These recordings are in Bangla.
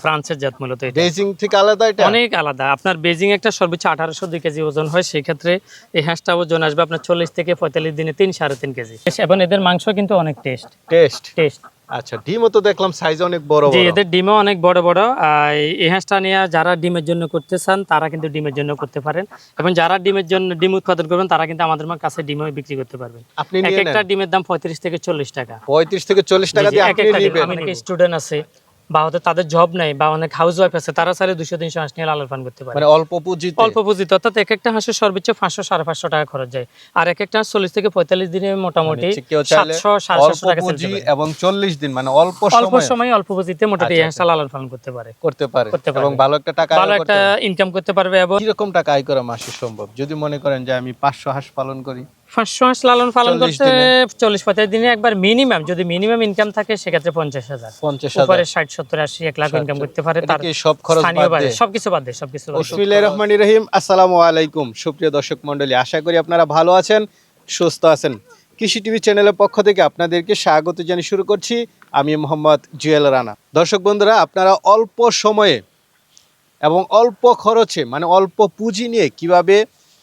ফ্রান্সের জাত মূলত এটা। বেজিং থেকে আলাদা এটা? অনেক আলাদা। আপনার বেজিং একটা সর্বোচ্চ 1802 কেজি ওজন হয়, সেই ক্ষেত্রে এই হাঁসটা ওজন আসবে আপনার 40 থেকে 45 দিনে 3-3.5 কেজি। এবং এদের মাংস কিন্তু অনেক টেস্ট। আচ্ছা, ডিমও তো দেখলাম সাইজ অনেক বড় জি, বড়। এদের ডিমও অনেক বড় বড়। এই হাঁসটা নিয়ে যারা ডিমের জন্য করতে চান তারা কিন্তু ডিমের জন্য করতে পারেন, এবং যারা ডিমের জন্য ডিম উৎপাদন করবেন তারা কিন্তু আমাদের কাছে ডিমও বিক্রি করতে পারবেন। আপনি এক নিয়ে একটা নেন? ডিমের দাম 35 থেকে 40 টাকা। 35 থেকে 40 টাকা দিয়ে আপনি নেবেন? অনেক স্টুডেন্ট আছে বা হয়তো তাদের জব নাই বা অনেক হাউস ওয়াইফ আছে, তারা চাইলে 200-300 হাঁস নিয়ে লালন পালন করতে পারে। মানে অল্প পুঁজিতে? অল্প পুঁজিতে, অর্থাৎ এক একটা হাঁসের সর্বোচ্চ 500-550 টাকা খরচ যায়, আর এক একটা হাঁস 40 থেকে 45 দিনে মোটামুটি 700-750 টাকা পুঁজি এবং 40 দিন, মানে অল্প সময় অল্প পুঁজিতে মোটামুটি এই হাঁসটা লালন পালন করতে পারে এবং ভালো একটা টাকা ভালো একটা ইনকাম করতে পারবে। এবং কি রকম টাকা আয় করা মাসে সম্ভব যদি মনে করেন যে আমি 500 হাঁস পালন করি? 500 হাঁস লালন পালন করতে 40-45 দিনে একবার মিনিমাম, যদি মিনিমাম ইনকাম থাকে সেক্ষেত্রে 50,000 উপরে 60-70-80 1 লাখ ইনকাম করতে পারে। তার কি সব খরচ বাদ দিয়ে? সবকিছু বাদ দিয়ে। বিসমিল্লাহির রহমানির রহিম। আসসালামু আলাইকুম সুপ্রিয় দর্শক মণ্ডলী, আশা করি আপনারা ভালো আছেন, সুস্থ আছেন। কৃষি টিভি চ্যানেলের পক্ষ থেকে আপনাদেরকে স্বাগত জানিয়ে শুরু করছি আমি মোহাম্মদ জুয়েল রানা। দর্শক বন্ধুরা, আপনারা অল্প সময়ে এবং অল্প খরচে, মানে অল্প পুঁজি নিয়ে কিভাবে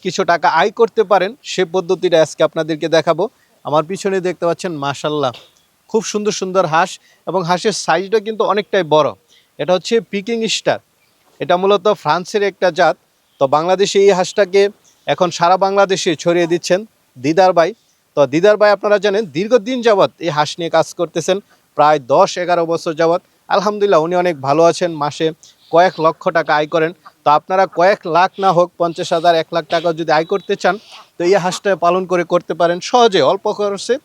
কিছু টাকা আয় করতে পারেন সে পদ্ধতিটা আজকে আপনাদেরকে দেখাবো। আমার পিছনে দেখতে পাচ্ছেন মাশাআল্লাহ খুব সুন্দর সুন্দর হাঁস, এবং হাঁসের সাইজটা কিন্তু অনেকটাই বড়। এটা হচ্ছে পিকিং স্টার, এটা মূলত ফ্রান্সের একটা জাত। তো বাংলাদেশে এই হাঁসটাকে এখন সারা বাংলাদেশে ছড়িয়ে দিচ্ছেন দিদার ভাই। তো দিদার ভাই আপনারা জানেন দীর্ঘদিন যাবৎ এই হাঁস নিয়ে কাজ করতেছেন, প্রায় 10-11 বছর যাবৎ। আলহামদুলিল্লাহ উনি অনেক ভালো আছেন, মাসে কয়েক লক্ষ টাকা আয় করেন। তো আপনারা কয়েক লাখ না হোক 50,000 1 লাখ টাকা যদি আয় করতে চান তো এই হাঁসটা পালন করতে পারেন সহজে, অল্প খরচে,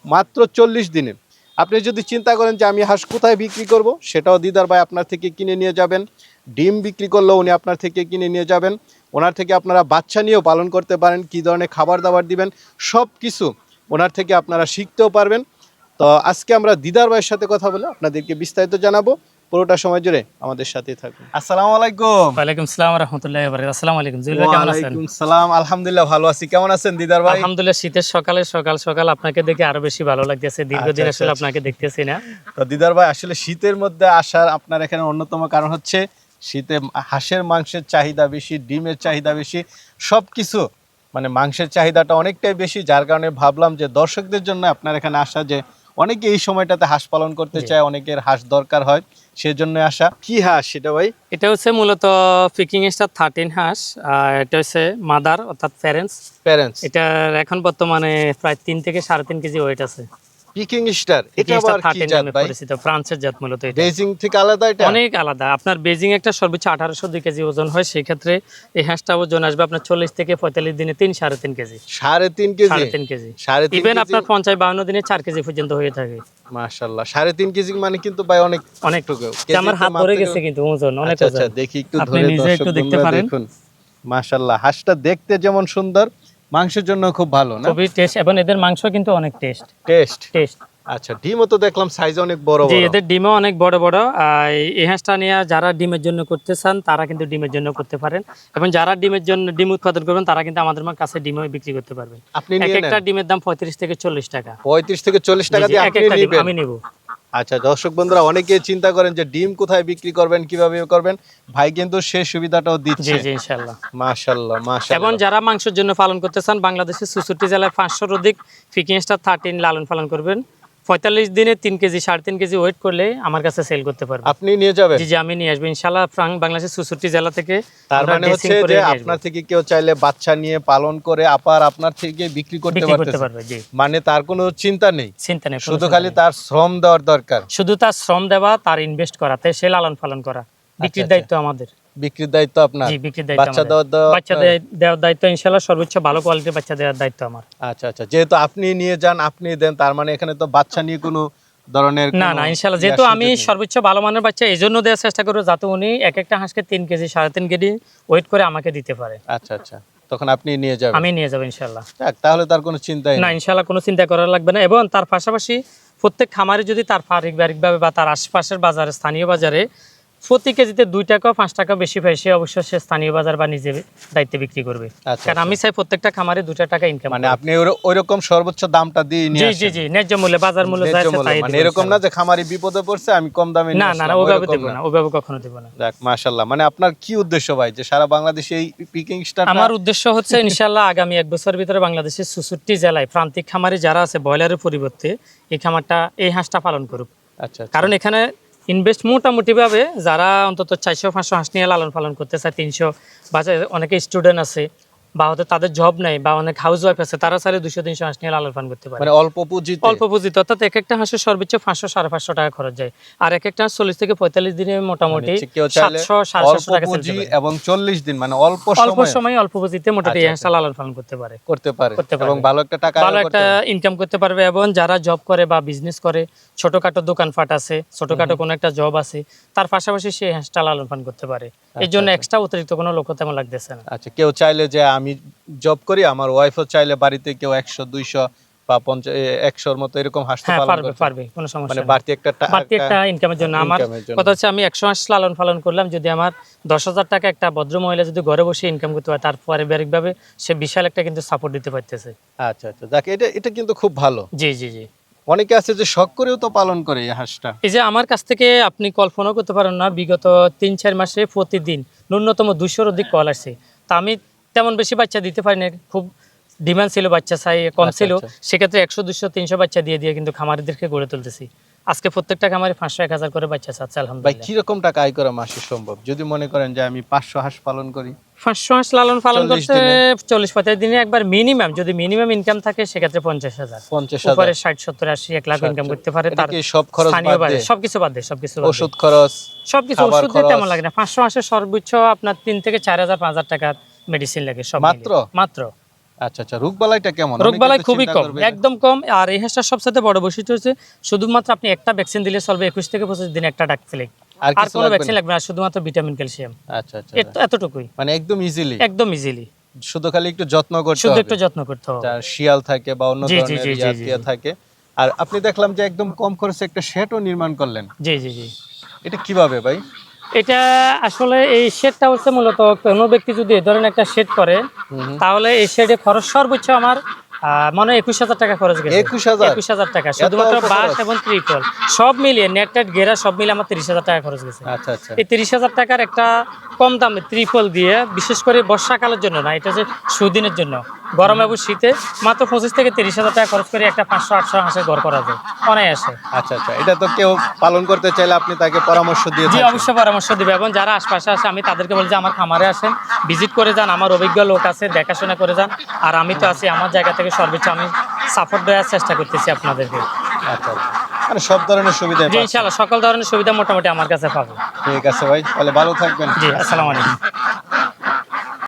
মাত্র 40 দিনে। আপনি যদি চিন্তা করেন যে আমি হাঁস কোথায় বিক্রি করব, সেটাও দিদার ভাই আপনার থেকে কিনে নিয়ে যাবেন। ডিম বিক্রি করলেও উনি আপনার থেকে কিনে নিয়ে যাবেন। ওনার থেকে আপনারা বাচ্চা নিয়েও পালন করতে পারেন, কী ধরনের খাবার দাবার দিবেন সব কিছু ওনার থেকে আপনারা শিখতেও পারবেন। তো আজকে আমরা দিদার ভাইয়ের সাথে কথা বলে আপনাদেরকে বিস্তারিত জানাবো, পুরোটা সময় জুড়ে আমাদের সাথেই থাকুন। আসসালামু আলাইকুম। ওয়ালাইকুম আসসালাম ওয়া রাহমাতুল্লাহি ওয়া বারাকাতুহু। আসসালামু আলাইকুম জুয়েল ভাই, কেমন আছেন? ওয়ালাইকুম সালাম, আলহামদুলিল্লাহ ভালো আছি। কেমন আছেন দিদার ভাই? আলহামদুলিল্লাহ, শীতের সকালে সকাল আপনাকে দেখে আরো বেশি ভালো লাগতেছে। দীর্ঘদিন আসলে আপনাকে দেখতেছি না। তো দিদার ভাই, আসলে শীতের মধ্যে আসার আপনার এখানে অন্যতম কারণ হচ্ছে শীতে হাঁসের মাংসের চাহিদা বেশি, ডিমের চাহিদা বেশি, সবকিছু মানে মাংসের চাহিদাটা অনেকটাই বেশি, যার কারণে ভাবলাম যে দর্শকদের জন্য আপনার এখানে আসা, যে অনেকে এই সময়টাতে হাঁস পালন করতে চায়, অনেকের হাঁস দরকার হয়, সেজন্য আসা। কি হাঁস সেটা ভাই? এটা হচ্ছে মূলত পিকিং স্টার 13 হাঁস। এটা হচ্ছে মাদার অর্থাৎ প্যারেন্টস। এটার এখন বর্তমানে প্রায় 3 থেকে 3.5 কেজি ওয়েট আছে। পিকিং স্টার, এটা আবার কি জাত ভাই? ফ্রান্সের জাত মূলত এটা। বেজিং থেকে আলাদা এটা? অনেক আলাদা। আপনার বেজিং একটা সর্বোচ্চ 1802 কেজি ওজন হয়, সেই ক্ষেত্রে এই হাঁসটা ওজন আসবে আপনার 40 থেকে 45 দিনে 3-3.5 কেজি। 3.5 কেজি? ইভেন আপনার 50-52 দিনে 4 কেজি পর্যন্ত হয়ে থাকে। মাশাআল্লাহ, 3.5 কেজি মানে কিন্তু ভাই অনেক টুকু। আমার হাত ধরে গেছে কিন্তু ওজন অনেক। আচ্ছা, দেখি একটু ধরে একটু দেখতে পারেন। দেখুন মাশাআল্লাহ, হাঁসটা দেখতে যেমন সুন্দর, মাংসের জন্য খুব ভালো না? খুবই টেস্ট, এবং এদের মাংস কিন্তু অনেক টেস্ট। আচ্ছা, ডিমও তো দেখলাম সাইজ অনেক বড় বড়। জি, এদের ডিমও অনেক বড় বড়। এই হাঁসটা নিয়ে যারা ডিমের জন্য করতে চান তারা কিন্তু ডিমের জন্য করতে পারেন, এবং যারা ডিমের জন্য ডিম উৎপাদন করবেন তারা কিন্তু আমাদের কাছে ডিমও বিক্রি করতে পারবেন। আপনি এক একটা ডিমের দাম 35 থেকে 40 টাকা। 35 থেকে 40 টাকা দিয়ে আপনি নেবেন? আমি নেব। আচ্ছা দর্শক বন্ধুরা, অনেকে চিন্তা করেন যে ডিম কোথায় বিক্রি করবেন, কিভাবে করবেন, ভাই কিন্তু সেই সুবিধাটাও দিচ্ছে। জি ইনশাআল্লাহ। মাশাআল্লাহ। এবং যারা মাংসের জন্য পালন করতে চান, বাংলাদেশের 64 জেলায় 500-র অধিক পিকিং স্টার 13 লালন পালন করবেন। 45 দিনে 3 কেজি 3.5 কেজি ওয়েট করলে আমার কাছে সেল করতে পারবেন। আপনি নিয়ে যাবেন? জি আমি নিয়ে আসবো ইনশাআল্লাহ। বাংলাদেশের 64 জেলা থেকে। তার মানে হচ্ছে যে আপনার থেকে কেউ চাইলে বাচ্চা নিয়ে পালন করে আপনার থেকে বিক্রি করতে পারবে। জি, মানে তার কোনো চিন্তা নেই, শুধু খালি তার শ্রম দেওয়ার দরকার। শুধু তার শ্রম দেওয়া, তার ইনভেস্ট করাতে, সে লালন পালন করা। বিক্রির দায়িত্ব আমাদের। বিক্রির দায়িত্ব আপনার? জি, বিক্রির দায়িত্ব। বাচ্চা দেওয়ার দায়িত্ব ইনশাআল্লাহ, সর্বোচ্চ ভালো কোয়ালিটির বাচ্চা দেওয়ার দায়িত্ব আমার। আচ্ছা, যেহেতু আপনি নিয়ে যান, আপনি দেন, তার মানে এখানে তো বাচ্চা নিয়ে কোনো ধরনের না ইনশাআল্লাহ, যেহেতু আমি সর্বোচ্চ ভালো মানের বাচ্চা এইজন্য দেওয়ার চেষ্টা করব যাতে উনি এক একটা হাঁসকে 3 কেজি 3.5 কেজি ওয়েট করে আমাকে দিতে পারে। আচ্ছা, তখন আপনি নিয়ে যাবেন? আমি নিয়ে যাব ইনশাআল্লাহ। তাহলে তার কোনো চিন্তাই না ইনশাআল্লাহ, কোনো চিন্তা করা লাগবে না। এবং তার পাশাপাশি প্রত্যেক খামারে যদি তার পারিবারিকভাবে বা তার আশেপাশের বাজারে, স্থানীয় বাজারে প্রতি কেজিতে 2 টাকা 5 টাকা বেশি পায়, সে অবশ্য সে স্থানীয় বাজার বা নিজে দায়িত্বে বিক্রি করবে। আচ্ছা, কারণ আমি চাই প্রত্যেকটা খামারে 2 টাকা ইনকাম। মানে আপনি ওইরকম সর্বোচ্চ দামটা দিয়ে নিয়ে জি আসেন। জি জি, ন্যায্য মূল্যে, বাজার মূল্য যা আছে তাই মানে দেব এরকম না ইনশাআল্লাহ। যে খামারি বিপদে পড়ছে আমি কম দামে নিয়ে না না আসলাম, না, ওভাবে ওইরকম দেব না, ওভাবে কখনো দেব না। যাক মাশাআল্লাহ। মানে আপনার কি উদ্দেশ্য ভাই, যে সারা বাংলাদেশে এই পিকিং স্টার? আমার উদ্দেশ্য হচ্ছে ইনশাআল্লাহ আগামী 1 বছরের ভিতরে বাংলাদেশের 64টি জেলায় প্রান্তিক খামারি যারা আছে ব্রয়লারের পরিবর্তে এই খামারটা, এই হাঁসটা পালন করুক। আচ্ছা, কারণ এখানে ইনভেস্ট মোটামুটি ভাবে যারা অন্তত 400-500 হাঁস নিয়ে লালন পালন করতে চায়, 300 বা অনেকে স্টুডেন্ট আছে বা হয়তো তাদের জব নাই বা অনেক হাউস ওয়াইফ আছে, তারা চাইলে 200-300 হাঁস নিয়ে লালন পালন করতে পারে। মানে অল্প পুঁজিতে? অল্প পুঁজিতে, অর্থাৎ এক একটা হাঁসের সর্বোচ্চ 500-550 টাকা খরচ যায়। আর এক একটা হাঁস 40 থেকে 45 দিনে মোটামুটি 700-750 টাকা পুঁজি চলতে পারে। এবং 40 দিন, মানে অল্প সময় অল্প পুঁজিতে মোটামুটি এই হাঁসটা লালন পালন করতে পারে এবং ভালো একটা টাকা ভালো একটা ইনকাম করতে পারবে। এবং যারা জব করে বা বিজনেস করে, ছোটখাটো দোকানপাট আছে, ছোটখাটো কোনো একটা জব আছে, তার পাশাপাশি সে হাঁসটা লালন পালন করতে পারে। এর জন্য এক্সট্রা অতিরিক্ত কোনো লোক তেমন লাগতেছে না। আচ্ছা, কেউ চাইলে যে আমি জব করি, আমার ওয়াইফও চাইলে বাড়িতে কেউ 100-200 বা 50-100-র মতো এরকম হাঁস হ্যাঁ, পালন করতে পারবে, কোনো সমস্যা মানে নেই। বাড়তি একটা ইনকামের জন্য। আমার কথা হচ্ছে আমি 100 হাঁস লালন পালন করলাম, যদি আমার 10,000 টাকা একটা ভদ্র মহিলা যদি ঘরে বসে ইনকাম করতে পারে, তার পারিবারিকভাবে সে বিশাল একটা কিন্তু সাপোর্ট দিতে পারতেছে। আচ্ছা আচ্ছা, যাক এটা কিন্তু খুব ভালো। জি জি জি। অনেকে আছে যে শখ করেও তো পালন করে এই হাঁসটা। এই যে আমার কাছ থেকে আপনি কল্পনাও করতে পারেন না, বিগত 3-4 মাসে প্রতিদিন ন্যূনতম 200-র অধিক কল আসছে। তা আমি তেমন বেশি বাচ্চা দিতে পারি না, খুব ডিমান্ড ছিল, বাচ্চা চাই কম ছিল, সেক্ষেত্রে 100-200-300 বাচ্চা দিয়ে কিন্তু খামারিদেরকে গড়ে তুলতেছি। আজকে প্রত্যেকটা খামারে 500-1000 করে বাচ্চা চাচ্ছে ভাই আলহামদুলিল্লাহ। কিরকম টাকা আয় করা মাসে সম্ভব, যদি মনে করেন যে আমি 500 হাঁস পালন করি? 500 হাঁস লালন পালন করতে 40-45 দিনে একবার মিনিমাম, যদি মিনিমাম ইনকাম থাকে সেক্ষেত্রে 50,000, উপরে 60-70-80 1 লাখ ইনকাম করতে পারে। তার সব খরচ বাদ দিয়ে? সবকিছু বাদ দিয়ে, ওষুধ খরচ সবকিছু, ওষুধ তেমন লাগে না। 500 হাঁসের সর্বোচ্চ আপনার 3 থেকে 4,000-5,000 টাকার মেডিসিন লাগে সব মাত্র। আচ্ছা আচ্ছা, রোগবালাইটা কেমন? রোগবালাই খুবই কম, একদম কম। আর এই হাঁসটার সবচেয়ে বড় বৈশিষ্ট্য হচ্ছে শুধুমাত্র আপনি একটা ভ্যাকসিন দিলে চলবে, 21 থেকে 25 দিন একটা ডাক ফেলে, আর কোনো ভ্যাকসিন লাগবে না, শুধুমাত্র ভিটামিন ক্যালসিয়াম। আচ্ছা আচ্ছা, এতটুকুই, মানে একদম ইজিলি শুধু খালি একটু যত্ন করতে হবে, শুধু একটু যত্ন করতে হবে। যার শিয়াল থাকে বা অন্য ধরনের ইয়া থাকে। আর আপনি দেখলাম যে একদম কম খরচে একটা শেডও নির্মাণ করলেন। জি জি জি। এটা কিভাবে ভাই? এটা আসলে এই শেডটা হচ্ছে মূলত কোনো ব্যক্তি যদি এই ধরনের একটা শেড করে, তাহলে এই শেডে খরচ সর্বোচ্চ আমার মনে হয় 21,000 টাকা খরচ গেছে। 21,000 টাকা শুধুমাত্র বাঁশ এবং ত্রিপল সব মিলিয়ে, নেট ঘেরা সব মিলিয়ে আমার 30,000 টাকা খরচ গেছে। আচ্ছা আচ্ছা, এই 30,000 টাকার একটা কম দামে ত্রিপল দিয়ে, বিশেষ করে বর্ষাকালের জন্য না, এটা যে সুদিনের জন্য, গরম এবং শীতে মাত্র 25 থেকে 30,000 টাকা খরচ করে একটা 500-800 হাঁসের ঘর করা যায় অনায়াসে। আচ্ছা আচ্ছা, এটা তো কেউ পালন করতে চাইলে আপনি তাকে পরামর্শ দিয়ে? জি, অবশ্যই পরামর্শ দিবে। এবং যারা আশপাশে আসে আমি তাদেরকে বলি যে আমার খামারে আসেন, ভিজিট করে যান, আমার অভিজ্ঞ লোক আছে, দেখাশোনা করে যান। আর আমি তো আছি, আমার জায়গা থেকে সর্বোচ্চ আমি সাপোর্ট দেওয়ার চেষ্টা করতেছি আপনাদেরকে। আচ্ছা আচ্ছা, মানে সব ধরনের সুবিধা? জি ইনশাআল্লাহ, সকল ধরনের সুবিধা মোটামুটি আমার কাছে পাবো। ঠিক আছে ভাই, তাহলে ভালো থাকবেন। জি, আসসালামু আলাইকুম।